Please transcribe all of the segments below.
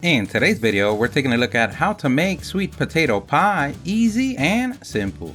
In today's video, we're taking a look at how to make sweet potato pie easy and simple.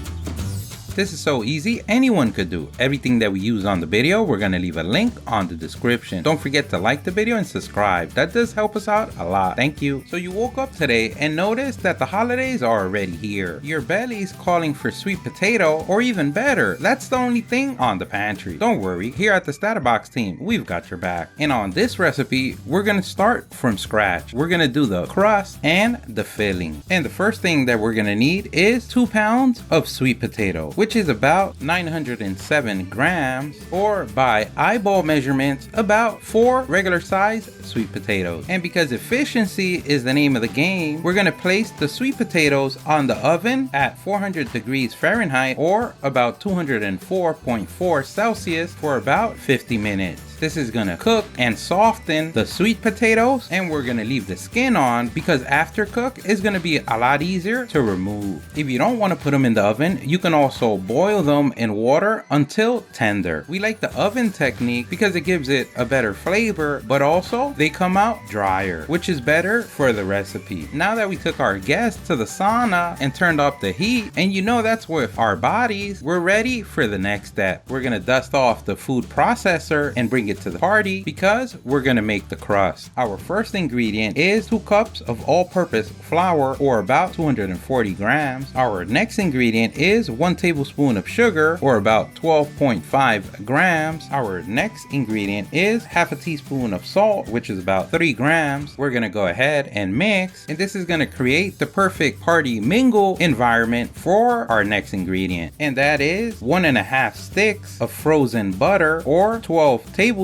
This is so easy, anyone could do. Everything that we use on the video, we're gonna leave a link on the description. Don't forget to like the video and subscribe. That does help us out a lot. Thank you. So you woke up today and noticed that the holidays are already here. Your belly's calling for sweet potato, or even better, that's the only thing on the pantry. Don't worry, here at the StatUpBox team, we've got your back. And on this recipe, we're gonna start from scratch. We're gonna do the crust and the filling. And the first thing that we're gonna need is 2 pounds of sweet potato, which is about 907 grams, or by eyeball measurements, about 4 regular sized sweet potatoes. And because efficiency is the name of the game, we're gonna place the sweet potatoes on the oven at 400 degrees Fahrenheit, or about 204.4 Celsius, for about 50 minutes. This is gonna cook and soften the sweet potatoes, and we're gonna leave the skin on because after cook is gonna be a lot easier to remove. If you don't want to put them in the oven, you can also boil them in water until tender. We like the oven technique because it gives it a better flavor, but also they come out drier, which is better for the recipe. Now that we took our guests to the sauna and turned up the heat, and you know that's with our bodies, we're ready for the next step. We're gonna dust off the food processor and bring it to the party because we're gonna make the crust. Our first ingredient is 2 cups of all-purpose flour, or about 240 grams. Our next ingredient is 1 tablespoon of sugar, or about 12.5 grams. Our next ingredient is half a teaspoon of salt, which is about 3 grams. We're gonna go ahead and mix, and this is gonna create the perfect party mingle environment for our next ingredient, and that is 1.5 sticks of frozen butter, or 12 tablespoons,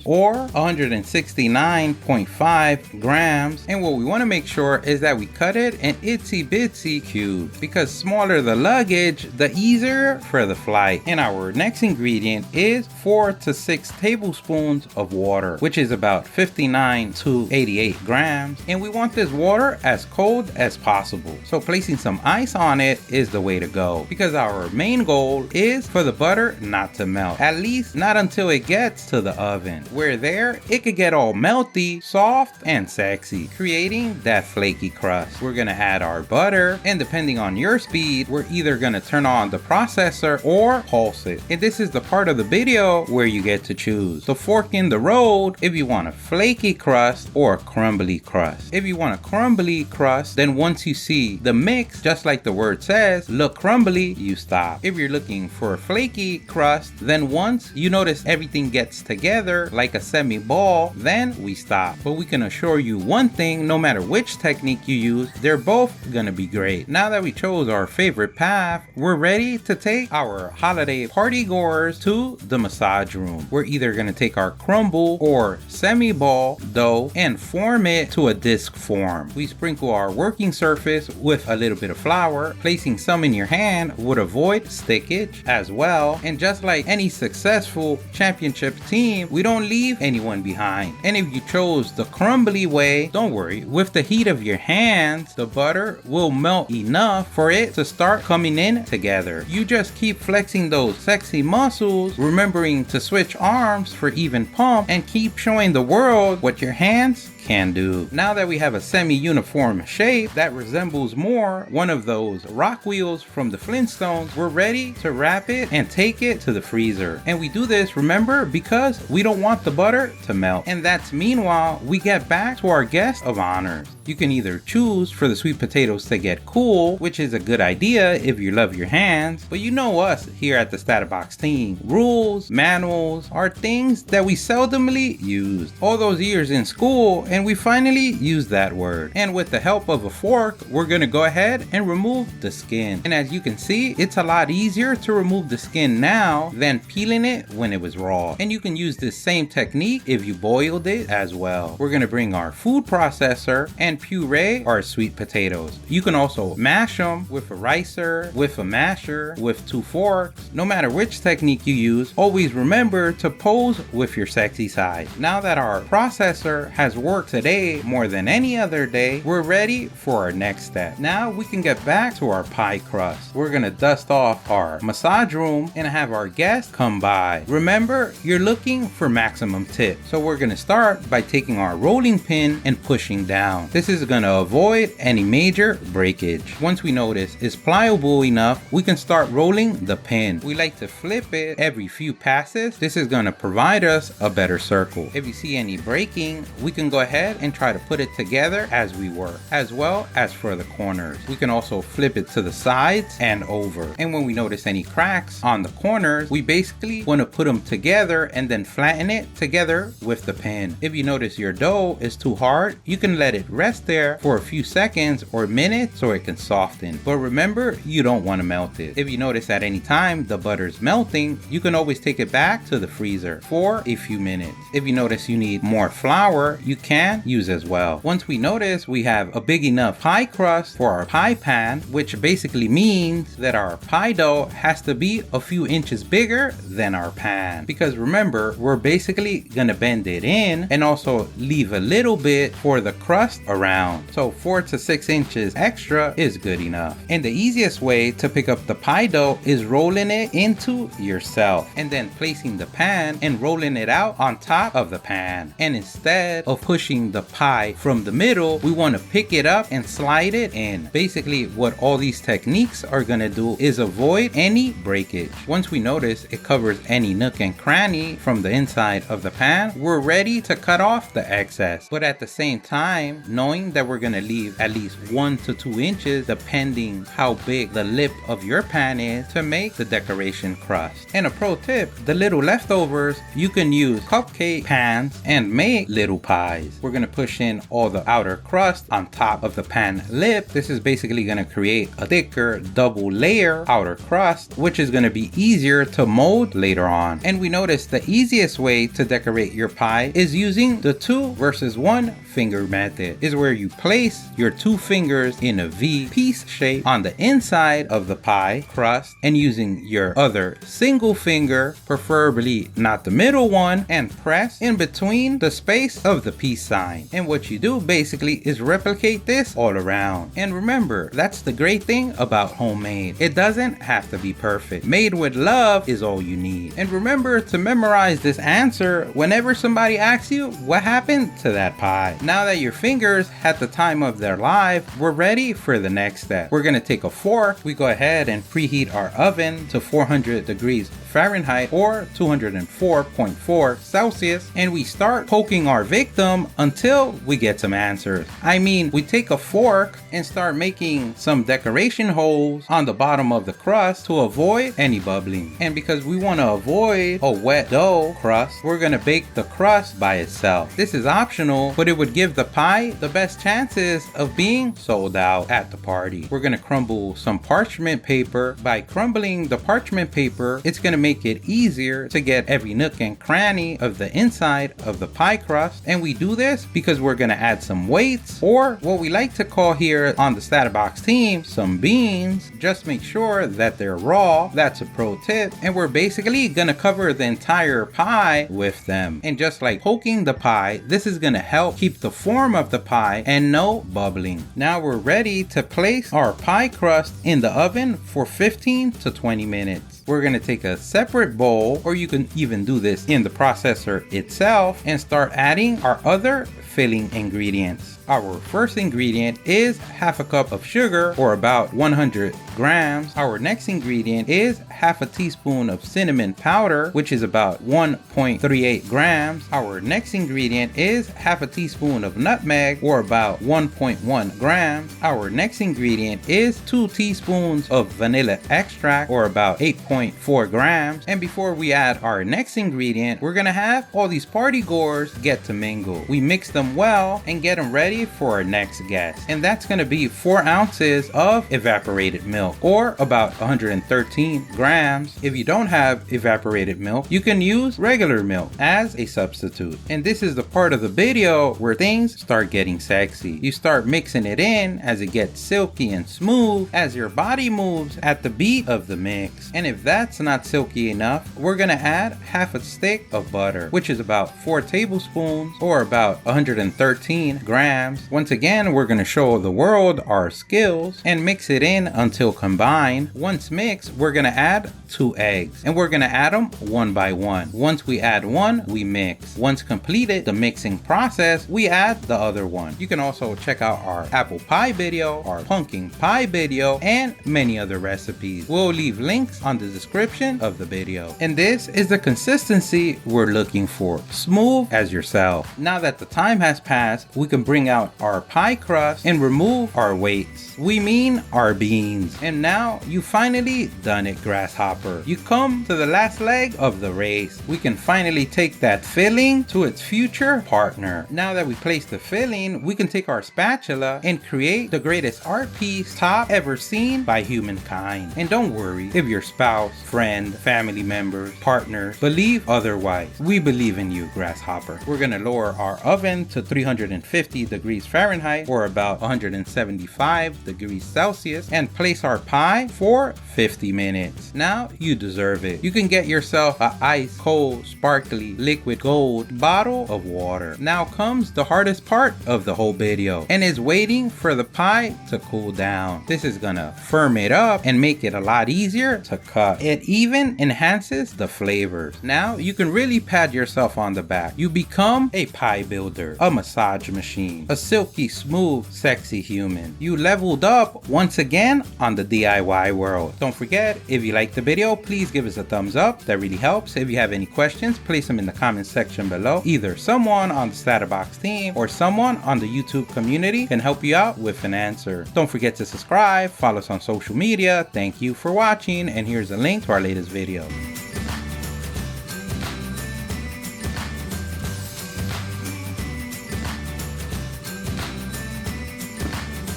or 169.5 grams. And what we want to make sure is that we cut it in itsy bitsy cubes, because smaller the luggage, the easier for the flight. And our next ingredient is 4 to 6 tablespoons of water, which is about 59 to 88 grams. And we want this water as cold as possible, so placing some ice on it is the way to go, because our main goal is for the butter not to melt, at least not until it gets to the oven, where there it could get all melty, soft, and sexy, creating that flaky crust. We're gonna add our butter, and depending on your speed, we're either gonna turn on the processor or pulse it. And this is the part of the video where you get to choose. So fork in the road if you want a flaky crust or a crumbly crust. If you want a crumbly crust, then once you see the mix, just like the word says, look crumbly, you stop. If you're looking for a flaky crust, then once you notice everything gets together like a semi-ball, then we stop. But we can assure you one thing, no matter which technique you use, they're both gonna be great. Now that we chose our favorite path, we're ready to take our holiday party goers to the massage room. We're either gonna take our crumble or semi-ball dough and form it to a disc form. We sprinkle our working surface with a little bit of flour. Placing some in your hand would avoid stickage as well. And just like any successful championship team, we don't leave anyone behind. And if you chose the crumbly way, don't worry, with the heat of your hands, the butter will melt enough for it to start coming in together. You just keep flexing those sexy muscles, remembering to switch arms for even pump, and keep showing the world what your hands can do. Now that we have a semi-uniform shape that resembles more one of those rock wheels from the Flintstones, we're ready to wrap it and take it to the freezer. And we do this, remember, because we don't want the butter to melt. And that's meanwhile we get back to our guest of honors. You can either choose for the sweet potatoes to get cool, which is a good idea if you love your hands, but you know us here at the StatUpBox team. Rules, manuals are things that we seldomly used. All those years in school, and we finally used that word. And with the help of a fork, we're gonna go ahead and remove the skin. And as you can see, it's a lot easier to remove the skin now than peeling it when it was raw. And you can use this same technique if you boiled it as well. We're gonna bring our food processor and puree our sweet potatoes. You can also mash them with a ricer, with a masher, with 2 forks. No matter which technique you use, always remember to pose with your sexy side. Now that our processor has worked work today more than any other day, we're ready for our next step. Now we can get back to our pie crust. We're gonna dust off our massage room and have our guests come by. Remember, you're looking for maximum tip. So we're gonna start by taking our rolling pin and pushing down. This is gonna avoid any major breakage. Once we notice it's pliable enough, we can start rolling the pin. We like to flip it every few passes. This is gonna provide us a better circle. If you see any breaking, we can go ahead and try to put it together as we work, as well as for the corners. We can also flip it to the sides and over. And when we notice any cracks on the corners, we basically want to put them together and then flatten it together with the pin. If you notice your dough is too hard, you can let it rest there for a few seconds or minutes so it can soften. But remember, you don't want to melt it. If you notice at any time the butter's melting, you can always take it back to the freezer for a few minutes. If you notice you need more flour, you can use as well. Once we notice we have a big enough pie crust for our pie pan, which basically means that our pie dough has to be a few inches bigger than our pan. Because remember, we're basically gonna bend it in and also leave a little bit for the crust around. So 4 to 6 inches extra is good enough. And the easiest way to pick up the pie dough is rolling it into yourself and then placing the pan and rolling it out on top of the pan. And instead of pushing the pie from the middle, we want to pick it up and slide it in. Basically, what all these techniques are going to do is avoid any breakage. Once we notice it covers any nook and cranny from the inside of the pan, we're ready to cut off the excess. But at the same time, knowing that we're going to leave at least 1 to 2 inches, depending how big the lip of your pan is, to make the decoration crust. And a pro tip, the little leftovers, you can use cupcake pans and make little pies. We're going to push in all the outer crust on top of the pan lip. This is basically going to create a thicker double layer outer crust, which is going to be easier to mold later on. And we notice the easiest way to decorate your pie is using the 2 versus 1 finger method. Is where you place your 2 fingers in a V piece shape on the inside of the pie crust and using your other single finger, preferably not the middle one, and press in between the space of the peace sign. And what you do basically is replicate this all around. And remember, that's the great thing about homemade. It doesn't have to be perfect. Made with love is all you need. And remember to memorize this answer whenever somebody asks you what happened to that pie. Now that your fingers had the time of their life, we're ready for the next step. We're gonna take a fork. We go ahead and preheat our oven to 400 degrees Fahrenheit or 204.4 Celsius, and we start poking our victim until we get some answers. I mean, we take a fork and start making some decoration holes on the bottom of the crust to avoid any bubbling. And because we want to avoid a wet dough crust, we're going to bake the crust by itself. This is optional, but it would give the pie the best chances of being sold out at the party. We're going to crumble some parchment paper. By crumbling the parchment paper, it's going to make it easier to get every nook and cranny of the inside of the pie crust. And we do this because we're going to add some weights, or what we like to call here on the StatUpBox team, some beans. Just make sure that they're raw. That's a pro tip. And we're basically going to cover the entire pie with them. And just like poking the pie, this is going to help keep the form of the pie and no bubbling. Now we're ready to place our pie crust in the oven for 15 to 20 minutes. We're going to take a separate bowl, or you can even do this in the processor itself, and start adding our other filling ingredients. Our first ingredient is half a cup of sugar, or about 100 grams. Our next ingredient is half a teaspoon of cinnamon powder, which is about 1.38 grams. Our next ingredient is half a teaspoon of nutmeg, or about 1.1 grams. Our next ingredient is 2 teaspoons of vanilla extract, or about 8.4 grams. And before we add our next ingredient, we're gonna have all these party goers get to mingle. We mix them well and get them ready save for our next guest, and that's going to be 4 ounces of evaporated milk, or about 113 grams. If you don't have evaporated milk, you can use regular milk as a substitute. And this is the part of the video where things start getting sexy. You start mixing it in as it gets silky and smooth as your body moves at the beat of the mix. And if that's not silky enough, we're gonna add half a stick of butter, which is about 4 tablespoons or about 113 grams. Once again, we're gonna show the world our skills and mix it in until combined. Once mixed, we're gonna add 2 eggs, and we're gonna add them one by one. Once we add one, we mix. Once completed the mixing process, we add the other one. You can also check out our apple pie video, our pumpkin pie video, and many other recipes. We'll leave links on the description of the video. And this is the consistency we're looking for, smooth as yourself. Now that the time has passed, we can bring out our pie crust and remove our weights. We mean our beans. And now you finally done it, grasshopper. You come to the last leg of the race. We can finally take that filling to its future partner. Now that we place the filling, we can take our spatula and create the greatest art piece top ever seen by humankind. And don't worry if your spouse, friend, family members, partners believe otherwise. We believe in you, grasshopper. We're gonna lower our oven to 350 degrees Fahrenheit or about 175 degrees Celsius and place our pie for 50 minutes. Now you deserve it. You can get yourself a ice cold sparkly liquid gold bottle of water. Now comes the hardest part of the whole video, and is waiting for the pie to cool down. This is gonna firm it up and make it a lot easier to cut. It even enhances the flavors. Now you can really pat yourself on the back. You become a pie builder, a massage machine, a silky smooth sexy human. You leveled up once again on the DIY world. Don't forget, if you liked the video, please give us a thumbs up. That really helps. If you have any questions, place them in the comment section below. Either someone on the StatUpBox team or someone on the YouTube community can help you out with an answer. Don't forget to subscribe, follow us on social media. Thank you for watching, and here's a link to our latest video.